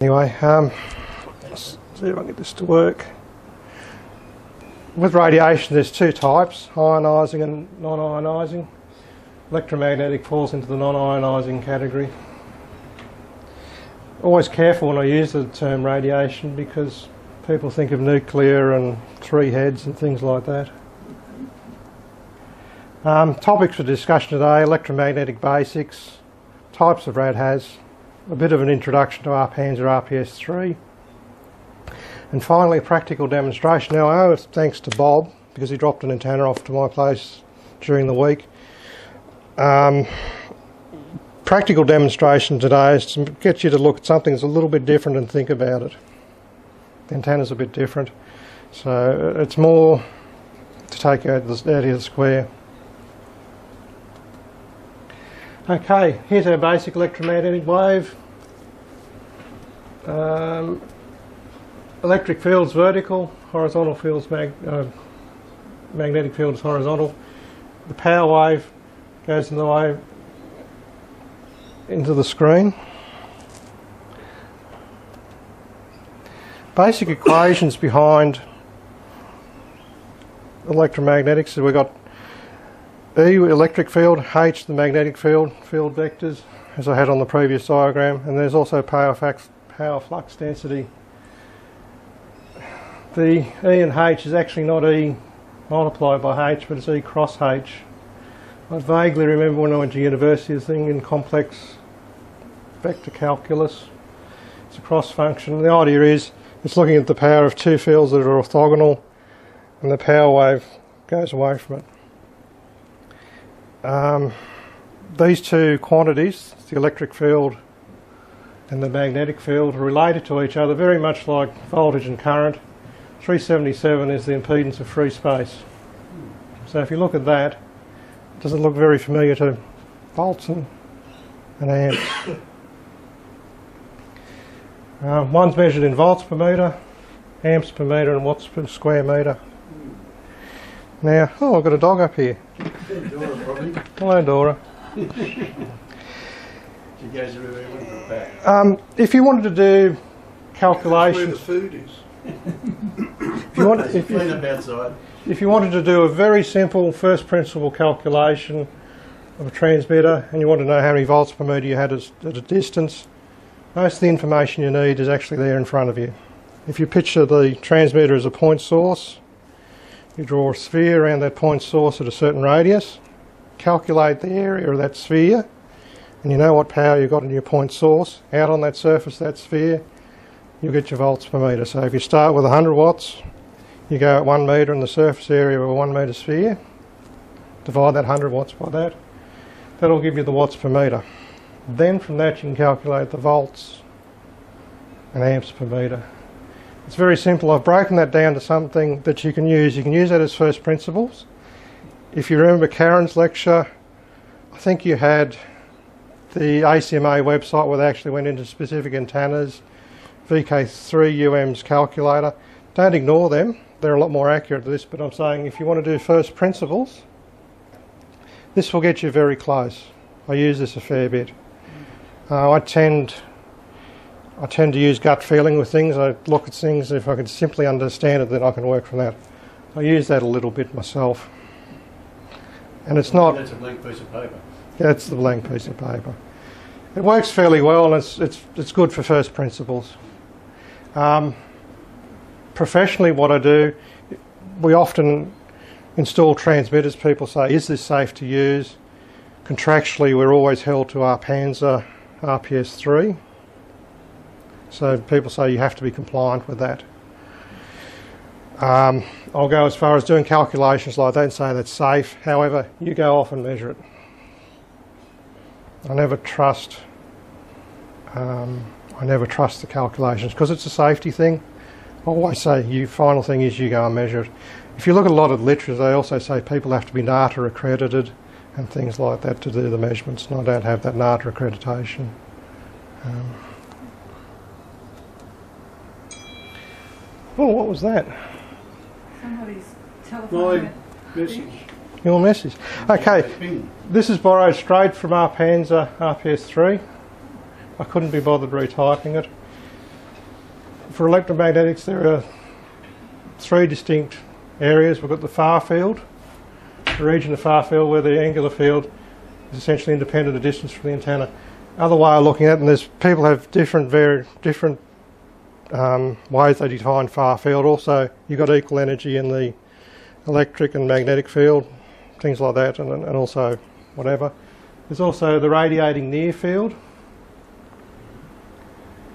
Anyway, let's see if I can get this to work. With radiation there's two types, ionising and non-ionising. Electromagnetic falls into the non-ionising category. Always careful when I use the term radiation because people think of nuclear and three heads and things like that. Topics for discussion today: electromagnetic basics, types of Radhaz, a bit of an introduction to APANSA RPS3, and finally a practical demonstration. Now I owe thanks to Bob because he dropped an antenna off to my place during the week. Practical demonstration today is to get you to look at something that's a little bit different and think about it. The antenna's a bit different, so it's more to take out of the square. Okay, here's our basic electromagnetic wave. Electric field's vertical, horizontal field's magnetic field's horizontal. The power wave goes in the way into the screen. Basic equations behind electromagnetics. So we've got E, electric field, H, the magnetic field vectors, as I had on the previous diagram, and there's also power flux density. The E and H is actually not E multiplied by H, but it's E cross H. I vaguely remember when I went to university, this thing in complex vector calculus. It's a cross function. The idea is it's looking at the power of two fields that are orthogonal, and the power wave goes away from it. These two quantities, the electric field and the magnetic field, are related to each other very much like voltage and current. 377 is the impedance of free space. So if you look at that, does it look very familiar to volts and amps? One's measured in volts per metre, amps per metre and watts per square metre. Now, oh, I've got a dog up here. Dora, probably. Hello, Dora. She goes everywhere with her back. If you wanted to do calculations, That's where the food is. if you wanted to do a very simple first principle calculation of a transmitter and you want to know how many volts per metre you had at a distance, most of the information you need is actually there in front of you. If you picture the transmitter as a point source, you draw a sphere around that point source at a certain radius, calculate the area of that sphere, and you know what power you've got in your point source. Out on that surface of that sphere, you'll get your volts per metre. So if you start with 100 watts, you go at 1 metre in the surface area of a 1 metre sphere, divide that 100 watts by that, that'll give you the watts per metre. Then from that you can calculate the volts and amps per metre. It's very simple. I've broken that down to something that you can use. You can use that as first principles. If you remember Karen's lecture, I think you had the ACMA website where they actually went into specific antennas, VK3UM's calculator. Don't ignore them. They're a lot more accurate than this, but I'm saying if you want to do first principles, this will get you very close. I use this a fair bit. I tend to use gut feeling with things. I look at things, if I can simply understand it, then I can work from that. I use that a little bit myself. And it's not... That's a blank piece of paper. That's the blank piece of paper. It works fairly well, and it's good for first principles. Professionally, what I do, we often install transmitters. People say, is this safe to use? Contractually, we're always held to APANSA RPS3. So people say you have to be compliant with that. I'll go as far as doing calculations like that and say that's safe. However, you go off and measure it. I never trust the calculations because it's a safety thing. I always say, final thing is you go and measure it. If you look at a lot of literature, they also say people have to be NATA accredited and things like that to do the measurements, and I don't have that NATA accreditation. Oh, what was that? Somebody's telephone. My message. Your message. Okay, this is borrowed straight from APANSA RPS3. I couldn't be bothered retyping it. for electromagnetics, there are three distinct areas. We've got the far field, the region of far field where the angular field is essentially independent of distance from the antenna. Other way of looking at it, and there's people have different ways they define far field. Also, you've got equal energy in the electric and magnetic field, things like that, and also whatever. There's also the radiating near field,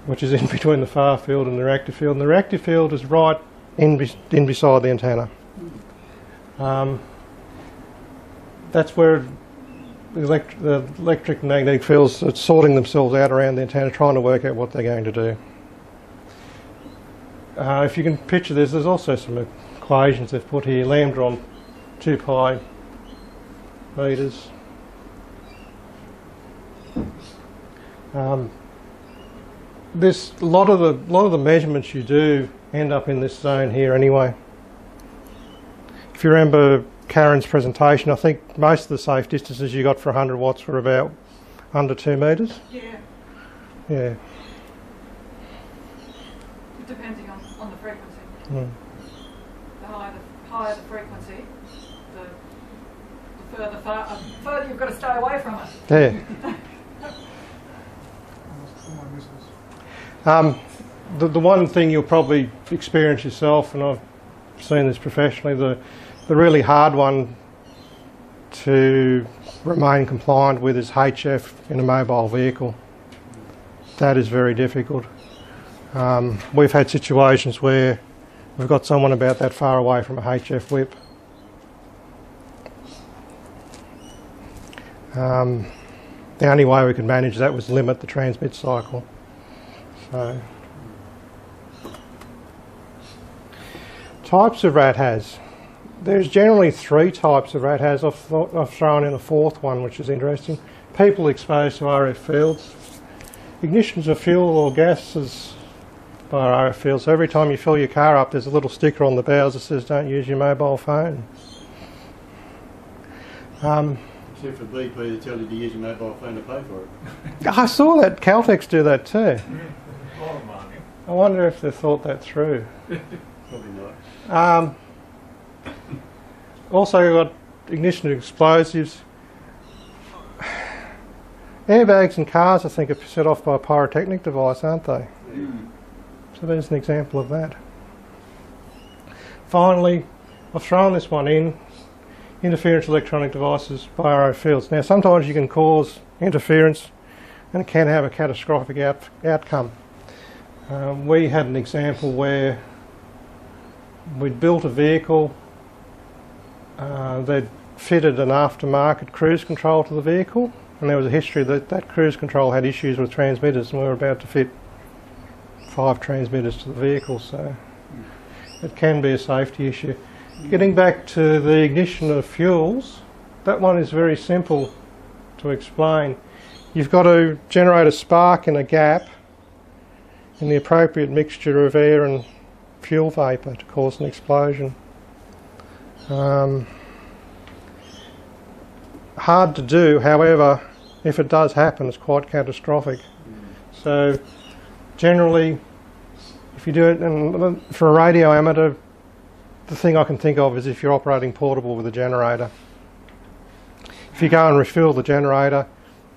which is in between the far field and the reactive field. And the reactive field is right in beside the antenna. That's where the electric and magnetic fields are sorting themselves out around the antenna, trying to work out what they're going to do. If you can picture this, there's also some equations they've put here. Lambda on 2 pi meters. A lot of the measurements you do end up in this zone here anyway. If you remember Karen's presentation, I think most of the safe distances you got for 100 watts were about under 2 metres. Yeah, Yeah. depending on the frequency. Mm. The higher the frequency, the further you've got to stay away from it. Yeah. The one thing you'll probably experience yourself, and I've seen this professionally, the really hard one to remain compliant with is HF in a mobile vehicle. That is very difficult. We've had situations where we've got someone about that far away from a HF whip. The only way we could manage that was limit the transmit cycle. So, types of Radhaz. There's generally 3 types of Radhaz. I've thrown in a 4th one, which is interesting. People exposed to RF fields. Ignitions of fuel or gases by RF fields. So every time you fill your car up, there's a little sticker on the bows that says don't use your mobile phone. Except for BP, they tell you to use your mobile phone to pay for it. I saw that Caltex do that too. A lot of money. I wonder if they thought that through. Probably not. Also got ignition of explosives. Airbags in cars, I think, are set off by a pyrotechnic device, aren't they? So there's an example of that. Finally, I've thrown this one in. Interference electronic devices by RF fields. Now, sometimes you can cause interference and it can have a catastrophic outcome. We had an example where we'd built a vehicle, they'd fitted an aftermarket cruise control to the vehicle, and there was a history that that cruise control had issues with transmitters, and we were about to fit 5 transmitters to the vehicle, so it can be a safety issue. Getting back to the ignition of fuels, that one is very simple to explain. You've got to generate a spark in a gap in the appropriate mixture of air and fuel vapour to cause an explosion. Hard to do, however, if it does happen, it's quite catastrophic. So generally, if you do it, and for a radio amateur, the thing I can think of is if you're operating portable with a generator. If you go and refuel the generator,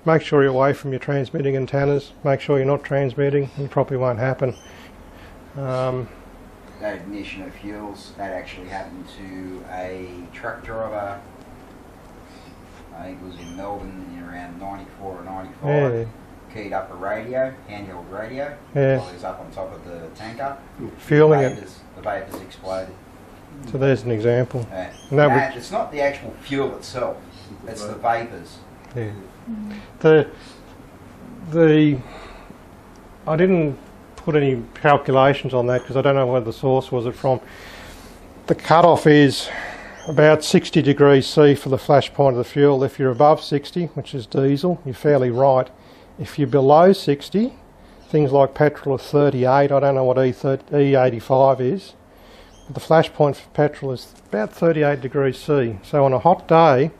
make sure you're away from your transmitting antennas, make sure you're not transmitting, and it probably won't happen. That ignition of fuels, that actually happened to a truck driver, I think it was in Melbourne in around 94 or 95. Yeah. Keyed up a radio, handheld radio, Yeah. while he was up on top of the tanker. Fueling it. The vapours exploded. So there's an example. And And it's not the actual fuel itself, it's the vapours. Yeah. I didn't put any calculations on that because I don't know where the source was it from. The cutoff is about 60 degrees C for the flash point of the fuel. If you're above 60, which is diesel, you're fairly right. If you're below 60, things like petrol are 38. I don't know what E85 is. But the flash point for petrol is about 38 degrees C. So on a hot day,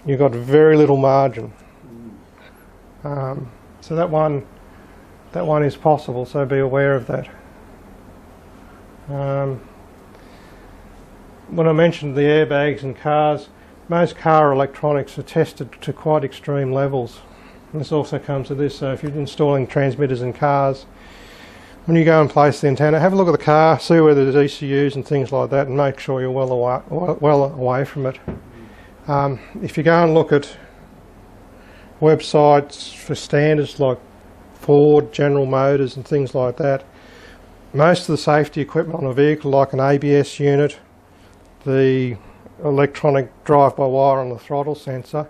you've got very little margin. So that one is possible, so be aware of that. When I mentioned the airbags in cars, most car electronics are tested to quite extreme levels. And this also comes to this, so if you're installing transmitters in cars, when you go and place the antenna, have a look at the car, see where there's ECUs and things like that, and make sure you're well away from it. If you go and look at websites for standards like Ford, General Motors and things like that, most of the safety equipment on a vehicle, like an ABS unit, the electronic drive-by-wire on the throttle sensor,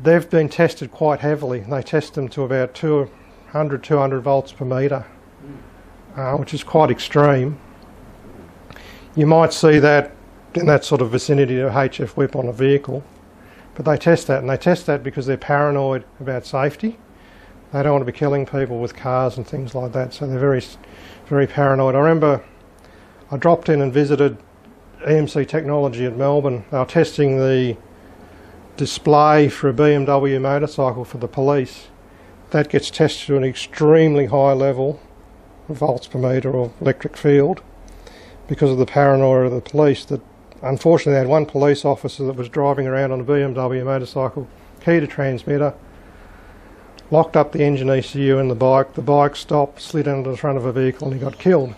they've been tested quite heavily. They test them to about 200 volts per metre, which is quite extreme. You might see that in that sort of vicinity of HF whip on a vehicle, but they test that, and they test that because they're paranoid about safety. They don't want to be killing people with cars and things like that, so they're very, very paranoid. I remember I dropped in and visited EMC Technology at Melbourne. They were testing the display for a BMW motorcycle for the police. That gets tested to an extremely high level of volts per metre or electric field because of the paranoia of the police. That unfortunately they had one police officer that was driving around on a BMW motorcycle, keyed a transmitter, locked up the engine ECU in the bike stopped, slid into the front of a vehicle and he got killed.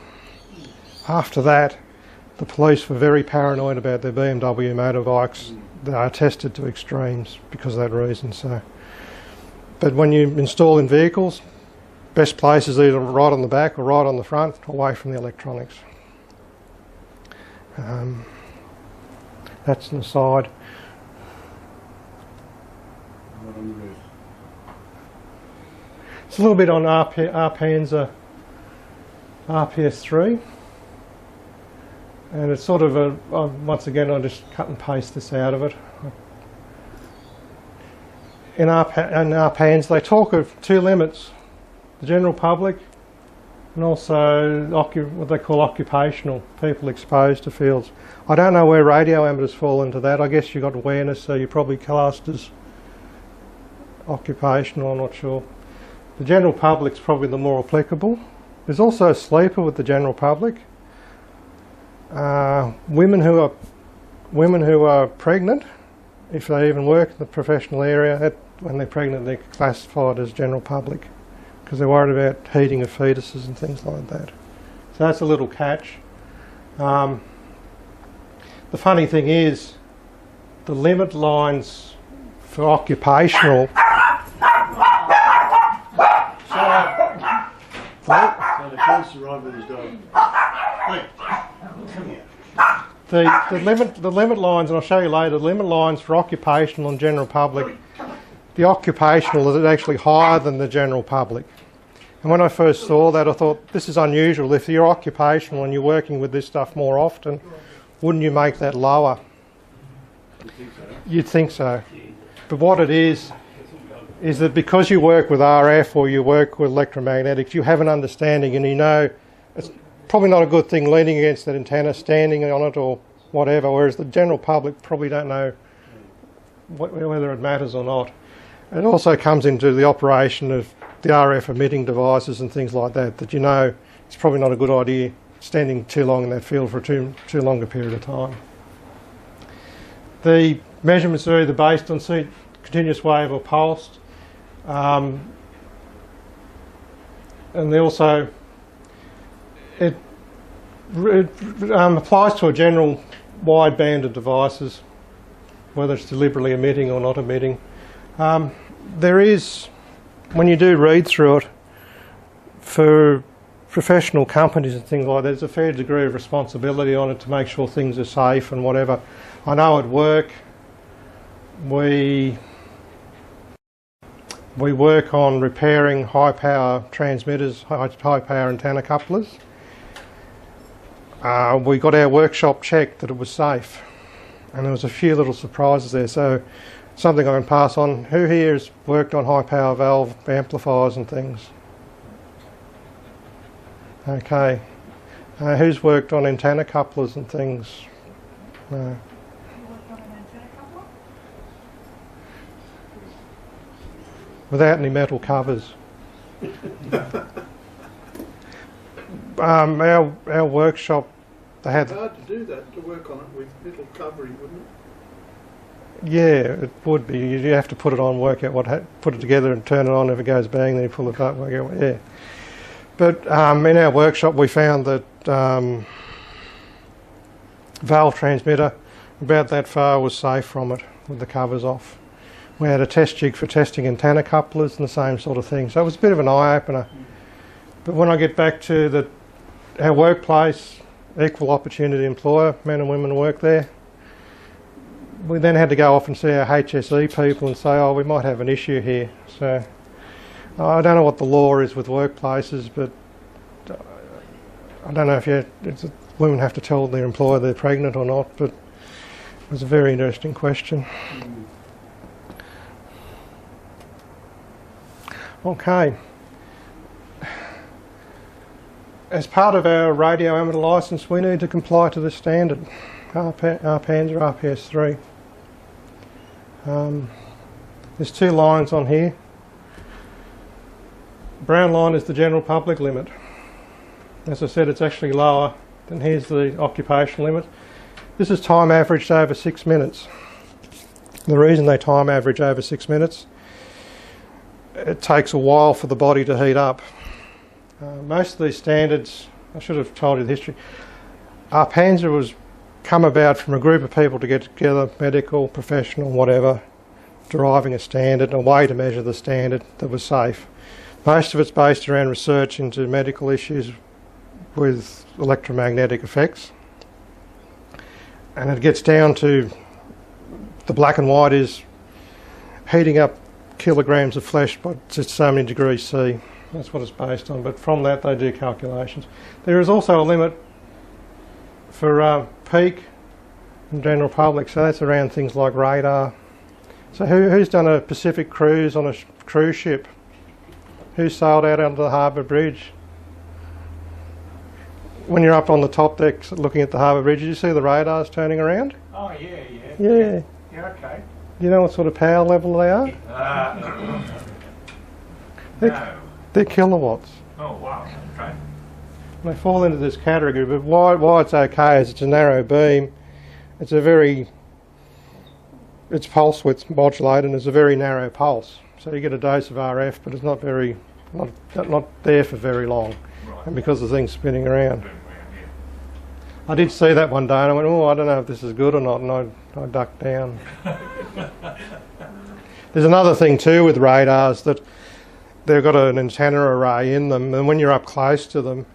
After that, the police were very paranoid about their BMW motorbikes. They are tested to extremes because of that reason. So, but when you install in vehicles, best place is either right on the back or right on the front, away from the electronics. That's an aside. Right on the roof. It's a little bit on APANSA RPS3. And it's sort of a, once again, I just cut and paste this out of it. In APANSA, they talk of two limits, the general public and also what they call occupational, people exposed to fields. I don't know where radio amateurs fall into that. I guess you've got awareness, so you're probably classed as occupational, I'm not sure. The general public's probably the more applicable. There's also a sleeper with the general public. Women who are pregnant, if they even work in the professional area, when they're pregnant they're classified as general public because they're worried about heating of fetuses and things like that. So that's a little catch. The funny thing is, the limit lines for occupational. So the police arrived with his dog. Hey, come here. The limit lines, and I'll show you later, the limit lines for occupational and general public, the occupational is actually higher than the general public. And when I first saw that, I thought, this is unusual. If you're occupational and you're working with this stuff more often, wouldn't you make that lower? You'd think so. But what it is that because you work with RF or you work with electromagnetics, you have an understanding and you know it's probably not a good thing leaning against that antenna, standing on it or whatever, whereas the general public probably don't know whether it matters or not. It also comes into the operation of the RF emitting devices and things like that, that you know it's probably not a good idea standing too long in that field for too long a period of time. The measurements are either based on continuous wave or pulsed. And they also, it applies to a general wide band of devices, whether it's deliberately emitting or not emitting. There is, when you do read through it, for professional companies and things like that, there's a fair degree of responsibility on it to make sure things are safe and whatever. I know at work we work on repairing high power transmitters, high power antenna couplers. We got our workshop checked that it was safe, and there was a few little surprises there, so something I can pass on. Who here has worked on high power valve amplifiers and things? Okay. Who's worked on antenna couplers and things? No. You worked on an antenna coupler? Without any metal covers. Our workshop, they had. It's hard to do that, to work on it with little covering, wouldn't it? Yeah, it would be. You have to put it on, work out put it together and turn it on. If it goes bang, then you pull it apart, work out. Yeah. But in our workshop, we found that valve transmitter about that far was safe from it with the covers off. We had a test jig for testing antenna couplers and the same sort of thing. So it was a bit of an eye-opener. But when I get back to our workplace, equal opportunity employer, men and women work there, we then had to go off and see our HSE people and say, oh, we might have an issue here. So I don't know what the law is with workplaces, but I don't know if women have to tell their employer they're pregnant or not, but it was a very interesting question. Okay. As part of our radio amateur licence, we need to comply to this standard, APANSA or RPS 3. There's two lines on here. Brown line is the general public limit. As I said, it's actually lower than here's the occupational limit. This is time averaged over 6 minutes. The reason they time average over 6 minutes, it takes a while for the body to heat up. Most of these standards, I should have told you the history. APANSA was come about from a group of people to get together, medical, professional, whatever, deriving a standard, a way to measure the standard that was safe. Most of it's based around research into medical issues with electromagnetic effects. And it gets down to the black and white is heating up kilograms of flesh by just so many degrees C. That's what it's based on, but from that they do calculations. There is also a limit for peak and general public, so that's around things like radar. So who's done a Pacific cruise on a cruise ship? Who sailed out onto the harbour bridge? When you're up on the top deck looking at the harbour bridge, did you see the radars turning around? Oh, yeah. Yeah. Yeah, okay. Do you know what sort of power level they are? No. They're kilowatts. Oh, wow. Okay. They fall into this category, but why it's okay is it's a narrow beam. It's pulse width modulated and it's a very narrow pulse. So you get a dose of RF, but it's not there for very long. Right. And because the thing's spinning around. I did see that one day and I went, oh, I don't know if this is good or not, and I ducked down. There's another thing too with radars, that they've got an antenna array in them, and when you're up close to them,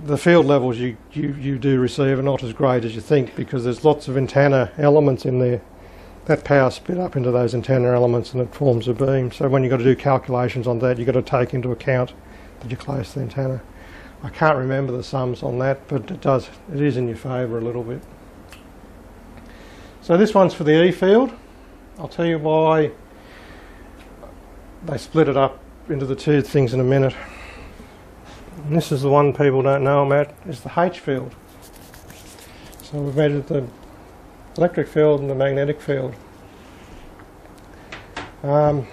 the field levels you do receive are not as great as you think, because there's lots of antenna elements in there. That power split up into those antenna elements and it forms a beam. So when you've got to do calculations on that, you've got to take into account that you're close to the antenna. I can't remember the sums on that, but it is in your favour a little bit. So this one's for the E field. I'll tell you why they split it up into the two things in a minute. And this is the one people don't know about, is the H field. So we've measured the electric field and the magnetic field. They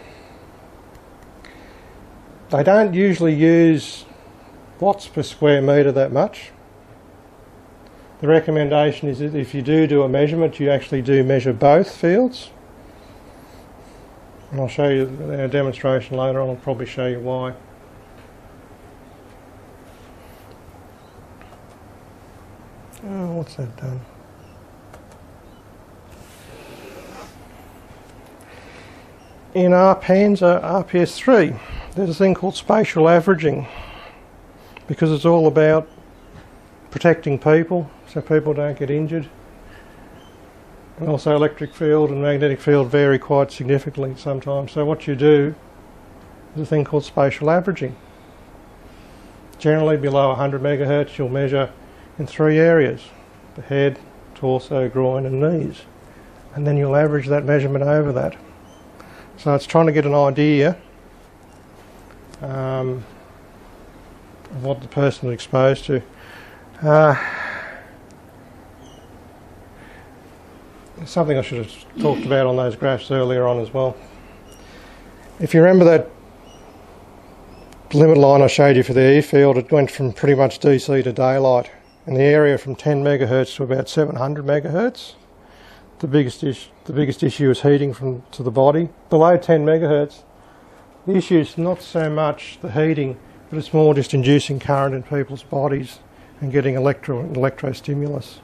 don't usually use watts per square metre that much. The recommendation is that if you do a measurement, you actually do measure both fields. And I'll show you in our demonstration later on, I'll probably show you why. Oh, what's that done? In APANSA RPS 3, there's a thing called spatial averaging, because it's all about protecting people so people don't get injured. And also electric field and magnetic field vary quite significantly sometimes. So what you do is a thing called spatial averaging. Generally below 100 megahertz you'll measure in 3 areas: the head, torso, groin and knees. And then you'll average that measurement over that. So it's trying to get an idea of what the person is exposed to. Something I should have talked about on those graphs earlier on as well. If you remember that limit line I showed you for the E field, it went from pretty much DC to daylight. In the area from 10 megahertz to about 700 megahertz. The biggest issue is heating to the body. Below 10 megahertz, the issue is not so much the heating, but it's more just inducing current in people's bodies and getting electrostimulus.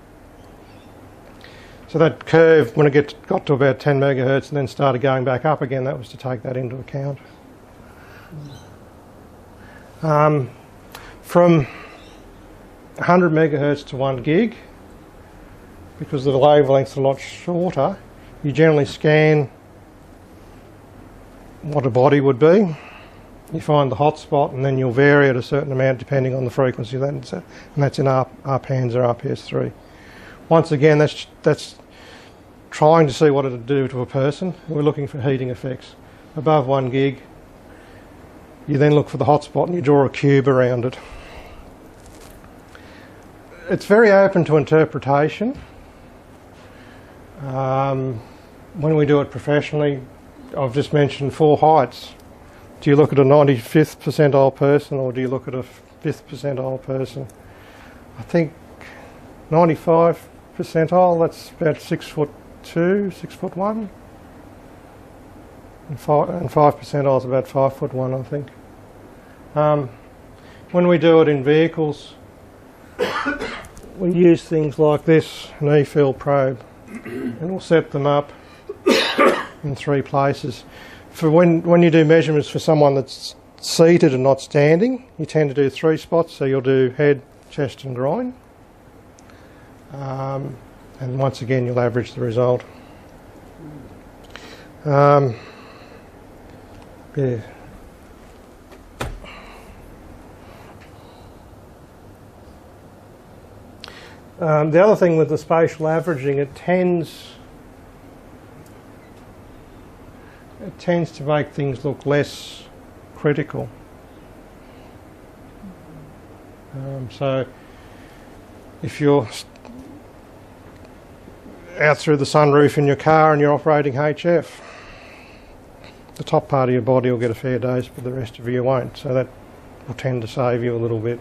So that curve, when it got to about 10 megahertz and then started going back up again, that was to take that into account. From 100 megahertz to 1 gig, because the wavelength's a lot shorter, you generally scan what a body would be. You find the hot spot and then you'll vary it a certain amount depending on the frequency of that, and that's in APANSA or RPS3. Once again, that's trying to see what it'll do to a person. We're looking for heating effects. Above 1 gig, you then look for the hot spot and you draw a cube around it. It's very open to interpretation. When we do it professionally, I've just mentioned 4 heights. Do you look at a 95th percentile person or do you look at a 5th percentile person? I think 95 percentile, that's about 6'2", 6'1", and 5 percentile is about 5'1", I think. When we do it in vehicles, we use things like this, an E-field probe, and we'll set them up in 3 places. For when you do measurements for someone that's seated and not standing, you tend to do 3 spots, so you'll do head, chest and groin. And once again you'll average the result. Yeah. The other thing with the spatial averaging, it tends to make things look less critical. So if you're out through the sunroof in your car and you're operating HF, the top part of your body will get a fair dose, but the rest of you won't. So that will tend to save you a little bit.